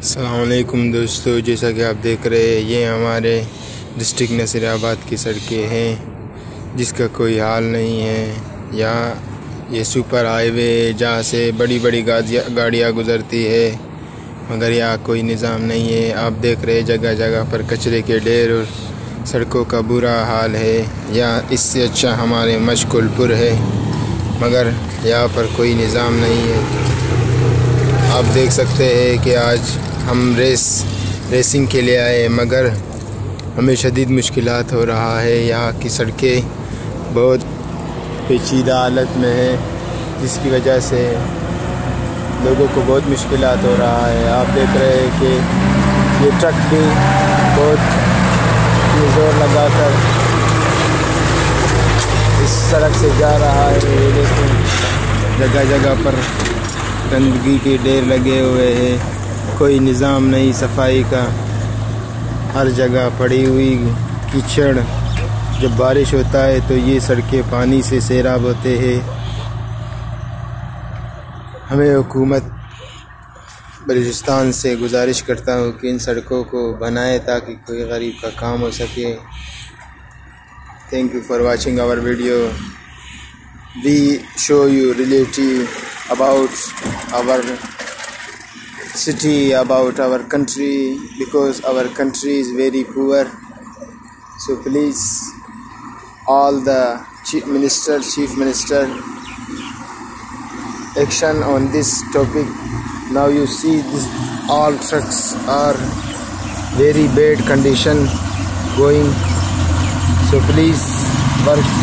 अस्सलाम वालेकुम दोस्तों, जैसा कि आप देख रहे हैं ये हमारे डिस्ट्रिक्ट नसीराबाद की सड़कें हैं जिसका कोई हाल नहीं है। यहाँ ये सुपर हाईवे जहाँ से बड़ी बड़ी गाड़ियाँ गुज़रती है, मगर यहाँ कोई निज़ाम नहीं है। आप देख रहे हैं जगह जगह पर कचरे के ढेर और सड़कों का बुरा हाल है। यहाँ इससे अच्छा हमारे मशकुलपुर है, मगर यहाँ पर कोई निज़ाम नहीं है। आप देख सकते हैं कि आज हम रेसिंग के लिए आए, मगर हमें शदीद मुश्किलात हो रहा है। यहाँ की सड़कें बहुत पेचीदा हालत में है, जिसकी वजह से लोगों को बहुत मुश्किलात हो रहा है। आप देख रहे हैं कि ये ट्रक भी बहुत ज़ोर लगाकर इस सड़क से जा रहा है। ये देखो जगह जगह पर गंदगी के ढेर लगे हुए हैं, कोई निज़ाम नहीं सफाई का। हर जगह पड़ी हुई कीचड़। जब बारिश होता है तो ये सड़कें पानी से सैराब होते हैं। हमें हुकूमत बलूचिस्तान से गुजारिश करता हूँ कि इन सड़कों को बनाए ताकि कोई गरीब का काम हो सके। Thank you for watching our video. We show you relative about our city, about our country, because our country is very poor. So please, all the chief minister action on this topic. Now you see this, all trucks are very bad condition going, so please work